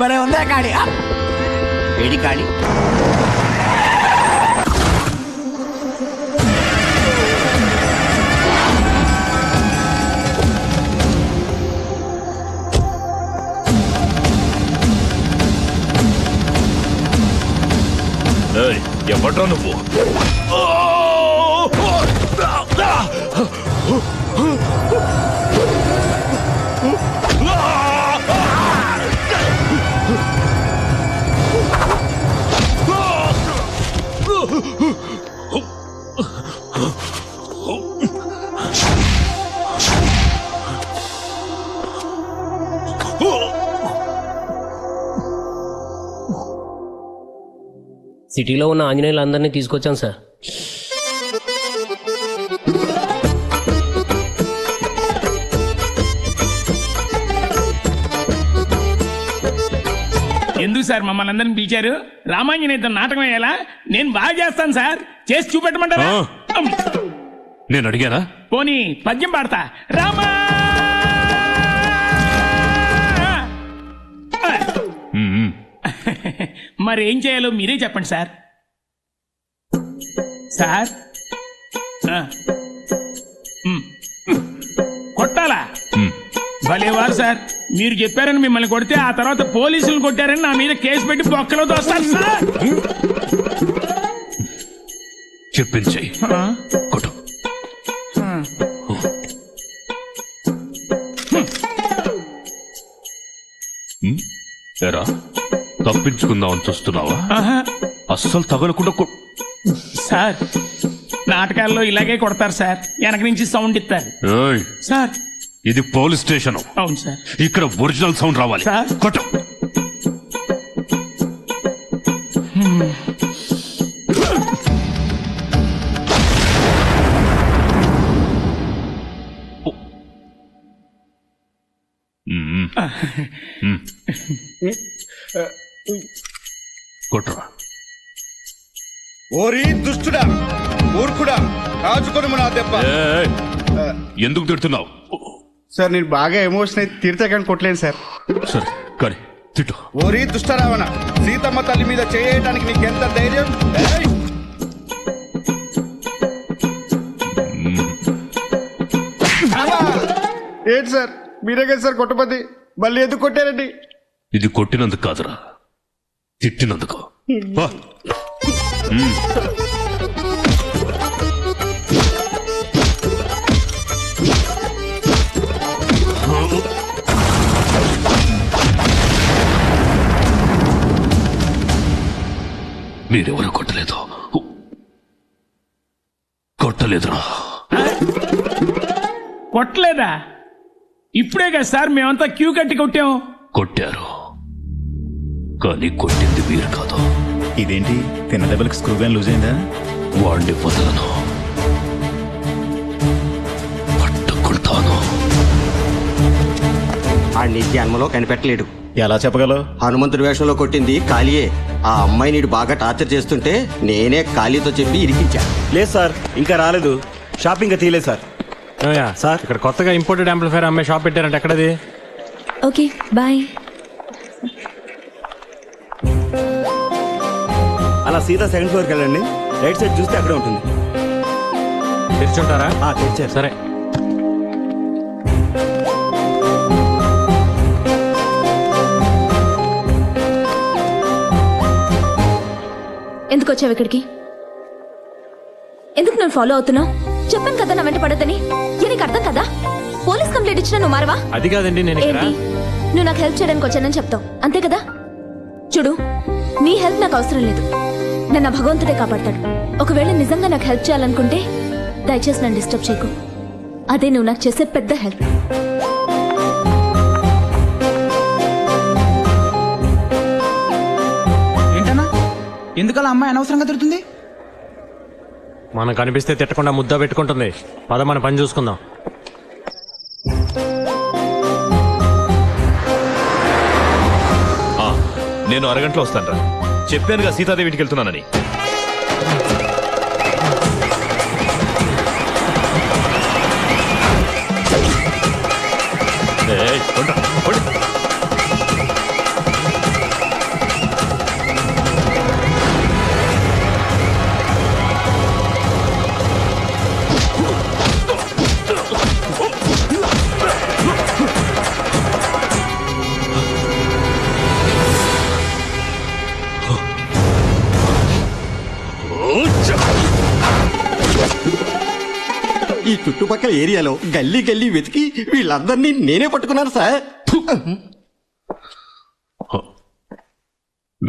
భలే ఉందా కాళీ? వేడి కాళీ. ఎవడ్రా నువ్వు? సిటీలో ఉన్న ఆంజనేయులందరినీ తీసుకొచ్చాను సార్. ఎందుకు సార్ మమ్మల్ని అందరిని పిలిచారు? రామాంజనేయుతో నాటకం అయ్యేలా నేను బాగా చేస్తాను సార్. చేసి చూపెట్టమంటారా? నేను అడిగానా? పోనీ పద్యం పాడతా. రామా మరి ఏం చేయాలో మీరే చెప్పండి సార్. సార్ కొట్టాలా? భలేవారు సార్, మీరు చెప్పారని మిమ్మల్ని కొడితే ఆ తర్వాత పోలీసులు కొట్టారని నా మీద కేసు పెట్టి బొక్కలో దోస్తారు సార్. చెప్పించి కొట్టు. ఎరా తప్పించుకుందామని చూస్తున్నావా? అస్సలు తగలకుండా సార్ నాటకాల్లో ఇలాగే కొడతారు సార్, వెనక నుంచి సౌండ్ ఇస్తారు సార్. ఇది పోలీస్ స్టేషన్. అవును సార్. ఇక్కడ ఒరిజినల్ సౌండ్ రావాలి. కొట్టు. కొట్టురా. ఓరి దుష్టుడా, మూర్ఖుడా, కాచుకొని నా దెబ్బ. ఎందుకు తిడుతున్నావు? సార్ నేను బాగా ఎమోషన్ అయితే తిడితే కానీ కొట్టలేను సార్. సరే కానీ తిట్టు. ఓరి దుష్టరావణ, సీతమ్మ తల్లి మీద చేయడానికి నీకెంత ధైర్యం? ఏంటి సార్ మీరే కదా సార్ కొట్టపతి, మళ్ళీ ఎందుకు కొట్టారండి? ఇది కొట్టినందుకు కాదురా, తిట్టినందుకు. మీరెవరు కొట్టలేదు? కొట్టలేదురా. కొట్టలేదా? ఇప్పుడే కదా సార్ మేమంతా క్యూ కట్టి కొట్టాం. కొట్టారు కానీ కొట్టింది మీరు కాదు. ఇదేంటి తిన్న దెబ్బలకు స్క్రూ గాని లూజ్ అయిందా? వాడిని వదలను, పట్టుకుంటాను. ఆడిని జన్మలో కనిపెట్టలేడు. ఎలా చెప్పగలవు? హనుమంతుడి వేషంలో కొట్టింది కాళీయే. ఆ అమ్మాయి నీడు బాగా టార్చర్ చేస్తుంటే నేనే కాళీతో చెప్పి ఇరికించా. లేదు సార్, ఇంకా రాలేదు. షాపింగ్ తీయలేదు సార్. సార్ ఇక్కడ కొత్తగా ఇంపోర్టెడ్ యాంప్లిఫైర్ అమ్మే షాప్ పెట్టారంటే ఎక్కడది? Okay boy. అలా సీదా సెకండ్ ఫ్లోర్కి వెళ్ళండి, రైట్ సైడ్ చూస్తే అక్కడే ఉంటుంది. తెరిచుంటారా? తెరిచారు. సరే. ఎందుకు వచ్చావు ఇక్కడికి? ఎందుకు నన్ను ఫాలో అవుతున్నావు? చెప్పాను కదా నా వెంట పడద్దని. నీకు అర్థం కదా? పోలీస్ కంప్లైంట్ ఇచ్చినా నువ్వు మారవా? అది కాదండి, నేను ఏంటి నువ్వు నాకు హెల్ప్ చేయడానికి వచ్చానని చెప్తావు అంతే కదా? చూడు, నీ హెల్ప్ నాకు అవసరం లేదు. నన్ను భగవంతుడే కాపాడతాడు. ఒకవేళ నిజంగా నాకు హెల్ప్ చేయాలనుకుంటే దయచేసి నన్ను డిస్టర్బ్ చేయకు. అదే నువ్వు నాకు చేసే పెద్ద హెల్ప్. ఏంటన్నా ఎందుకలా అమ్మాయి అనవసరంగా తిరుగుతుంది? మనం కనిపిస్తే తిట్టకుండా ముద్ద పెట్టుకుంటుంది. పద మన పని చూసుకుందాం. నేను అరగంటలో వస్తాను రా. చెప్పానుగా సీతాదేవి ఇంటికి వెళ్తున్నానని. చుట్టుపక్కల ఏరియాలో గల్లీ గల్లీ వెతికి వీళ్ళందరినీ నేనే పట్టుకున్నాను సార్.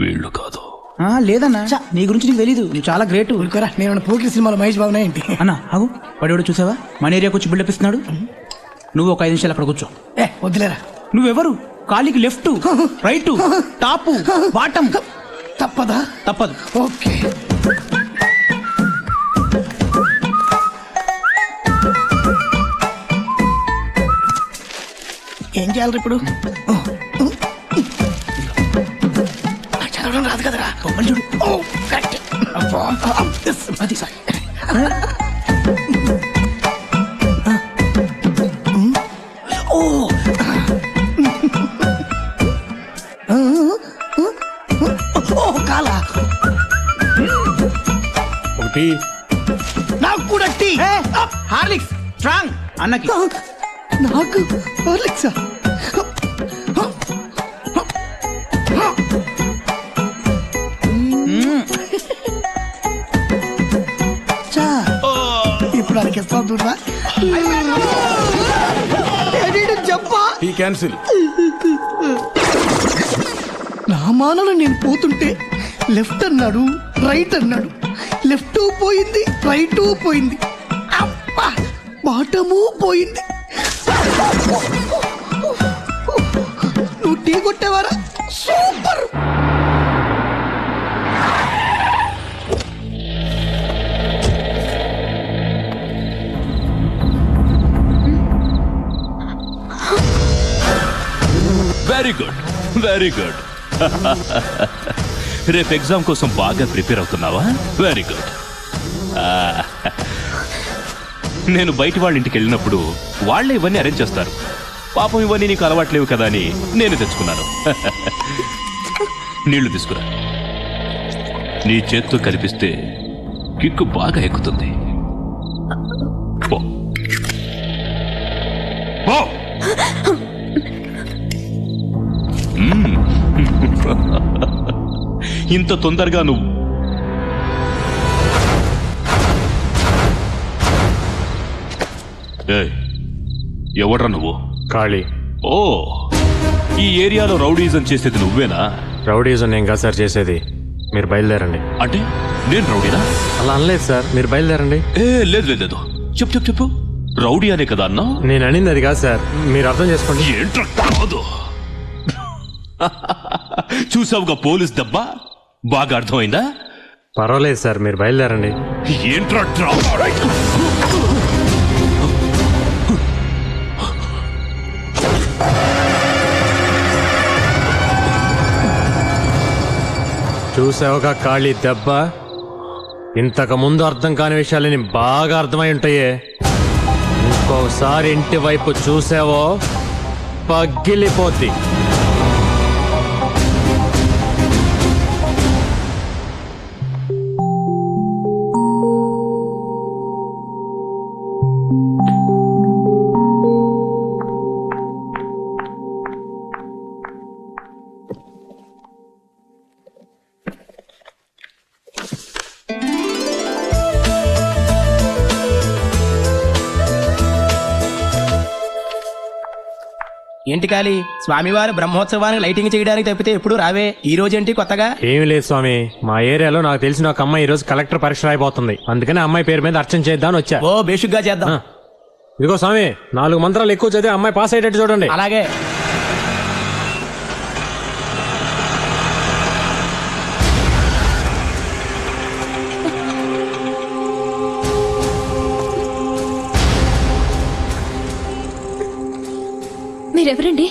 వీళ్ళు కాదు. లేదన్నా నీ గురించి నీకు తెలీదు, నువ్వు చాలా గ్రేట్. నేను పోకిరి సినిమాలో మహేష్ బాబునా ఏంటి అన్న? ఆగు, వాడు ఎవడో చూసావా? మన ఏరియాకి వచ్చి బిల్డప్ ఇస్తున్నాడు. నువ్వు ఒక 5 నిమిషాలు అక్కడ కూర్చో. వద్దులేరా. నువ్వెవరు? కాలికి లెఫ్ట్, రైట్, టాప్, బాటం. తప్పదా? తప్పదు. ఓకే. ఏం చేయాలి ఇప్పుడు? చదవడం రాదు కదరా. చూడు. అది సార్. కాలా ఒకటి నాకు కూడా టీ. హార్లిక్స్ స్ట్రాంగ్ అన్నకి. నాకు హార్లిక్సా? ఇప్పుడు అడిగేస్తావు చూడరా. చెప్పా ఈ క్యాన్సిల్. నా మానలో నేను పోతుంటే లెఫ్ట్ అన్నాడు, రైట్ అన్నాడు. లెఫ్ట్ పోయింది, రైట్ పోయింది, అబ్బా బాటము పోయింది. నువ్వు టీ కొట్టేవారా? Super. Very good, very good. రేపు ఎగ్జామ్ కోసం బాగా ప్రిపేర్ అవుతున్నావా? Very good. నేను బయట వాళ్ళ ఇంటికి వెళ్ళినప్పుడు వాళ్ళే ఇవన్నీ అరేంజ్ చేస్తారు. పాపం ఇవన్నీ నీకు అలవాట్లేవు కదా అని నేను తెచ్చుకున్నాను. నీళ్లు తీసుకురా. నీ చేత్తో కనిపిస్తే కిక్కు బాగా ఎక్కుతుంది. పో. పో. ఇంత తొందరగా నువ్వు ఎవడ్రా నువ్వు? ఖాళీ. ఓ, ఈ ఏరియాలో రౌడీజం చేసేది నువ్వేనా? రౌడీజం నేను కాదు సార్ చేసేది. మీరు బయలుదేరండి. అంటే నేను రౌడీనా? అలా అనలేదు సార్, మీరు బయలుదేరండి. లేదు లేదు లేదు, చెప్పు చెప్పు చెప్పు. రౌడీ అనే కదా అన్నా? నేను అనింది అది కాదు సార్, మీరు అర్థం చేసుకోండి. ఏంట్రా కాదు? చూసావుగా పోలీస్ దెబ్బ? బాగా అర్థమైందా? పర్వాలేదు సార్, మీరు బయలుదేరండి. ఏంట్రా చూసావుగా ఖాళీ దెబ్బ? ఇంతకు ముందు అర్థం కాని విషయాలని బాగా అర్థమై ఉంటాయే. ఇంకోసారి ఇంటి వైపు చూసావో పగిలిపోద్ది. ఏంటి కాలి, స్వామివారి బ్రహ్మోత్సవానికి లైటింగ్ చేయడానికి తప్పితే ఎప్పుడు రావే. ఈ రోజు ఏంటి కొత్తగా? ఏమి లేదు స్వామి, మా ఏరియాలో నాకు తెలిసిన ఒక అమ్మాయి ఈ రోజు కలెక్టర్ పరీక్ష రాయిపోతుంది. అందుకని అమ్మాయి పేరు మీద అర్చన చేద్దామని వచ్చా. ఓ బేషుగ్గా చేద్దాం. ఇదిగో స్వామి, 4 మంత్రాలు ఎక్కువ చదివి అమ్మాయి పాస్ అయ్యేటట్టు చూడండి. అలాగే. మీరెవరండి?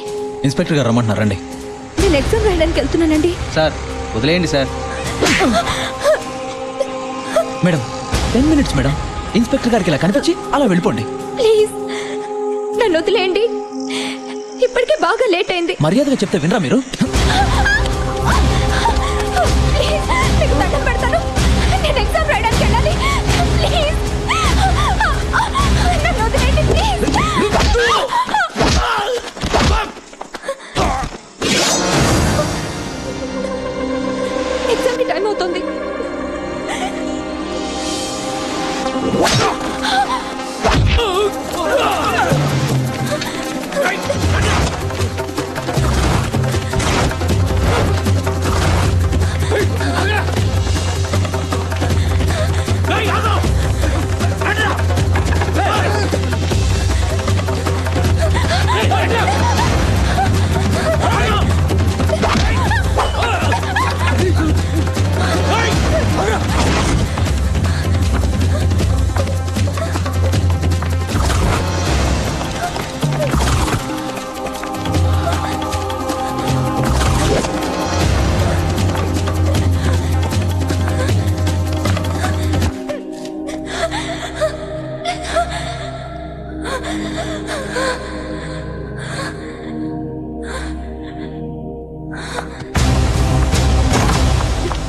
ఇన్స్పెక్టర్ గారు రమ్మంటున్నారండి. నేను ఎగ్జామ్ రాయడానికి వెళ్తున్నానండి. సార్ వదిలేయండి sir. Madam 10 minutes madam. Inspector గారికి ఇలా కనిపించి అలా వెళ్ళిపోండి ప్లీజ్. నన్ను వదిలేయండి, ఇప్పటికే బాగా లేట్ అయింది. మర్యాదగా చెప్తే వినరా మీరు? ప్లీజ్, మీకు దండం పెడతాను. నేను ఎగ్జామ్ రాయడానికి వెళ్ళాలి. ప్లీజ్ నన్ను వదిలేయండి ప్లీజ్. ఎగ్జామ్కి టైం అవుతుంది.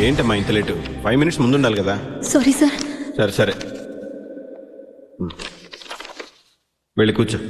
ఏంటమ్మా ఇంత లేటు 5 మినిట్స్ ముందు ఉండాలి కదా. Sorry sir. సరే సరే వెళ్ళి కూర్చో.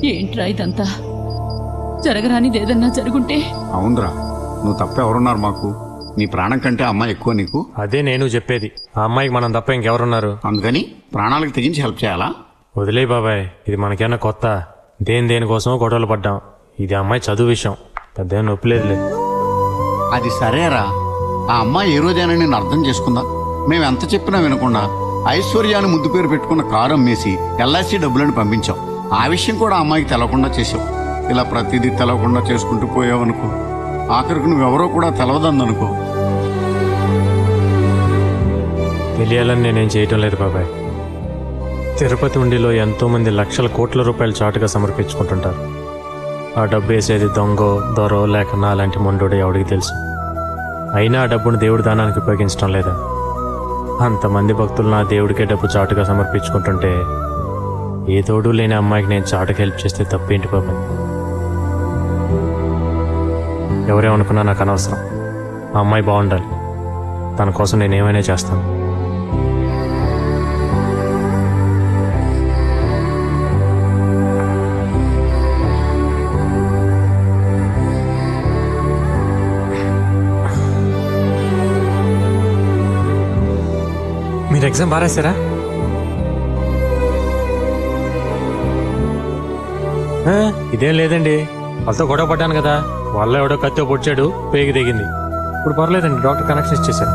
ఏంట్రా ఇదంతా? జరగరానిది ఏదన్నా జరుగుంటే? అవునరా, నువ్వు తప్ప ఎవరున్నారు మాకు? నీ ప్రాణం కంటే అమ్మాయి ఎక్కువ నీకు. అదే నేను చెప్పేది. ఆ అమ్మాయికి మనం తప్ప ఇంకెవరున్నారు? అందుకని ప్రాణాలకు తెగించి హెల్ప్ చేయాలా? వదిలే బాబాయ్, ఇది మనకేనా కొత్త? దేనికోసమో గొడవలు పడ్డాం. ఇది అమ్మాయి చదువు విషయం, పెద్ద నొప్పి లేదులే. అది సరేరా, ఆ అమ్మాయి ఏ రోజైనా నేను అర్థం చేసుకుందా? మేము ఎంత చెప్పినా వినకుండా ఐశ్వర్యాన్ని ముద్దు పేరు పెట్టుకున్న కారు అమ్మేసి ఎల్ఐసి డబ్బులను పంపించాం. ఆ విషయం కూడా అమ్మాయికి తెలవకుండా చేసావు. ఇలా ప్రతిదీ తెలవకుండా చేసుకుంటూ పోయావనుకో, ఆఖరికి నువ్వెవరో కూడా తెలవదందనుకో. తెలియాలని నేనేం చేయటం లేదు బాబాయ్. తిరుపతి ఉండిలో ఎంతోమంది లక్షల కోట్ల రూపాయలు చాటుగా సమర్పించుకుంటుంటారు. ఆ డబ్బు వేసేది దొంగో దొరో లేక నా లాంటి మొండోడో ఎవడికి తెలుసు. అయినా ఆ డబ్బును దేవుడి దానానికి ఉపయోగించడం లేదా? అంతమంది భక్తులు నా దేవుడికే డబ్బు చాటుగా సమర్పించుకుంటుంటే ఏ తోడు లేని అమ్మాయికి నేను చాటుకు హెల్ప్ చేస్తే తప్పేంటి బాబాయ్? ఎవరేమనుకున్నా నాకు అనవసరం. ఆ అమ్మాయి బాగుండాలి. తన కోసం నేను ఏమైనా చేస్తాను. మీరు ఎగ్జామ్ బారేసారా? ఇదేం లేదండి, వాళ్ళతో గొడవ పడ్డాను కదా, వాళ్ళ ఎవడో కత్తితో పొడిచాడు, పేగి దిగింది. ఇప్పుడు పర్లేదండి, డాక్టర్ కనెక్షన్ ఇచ్చేసారు.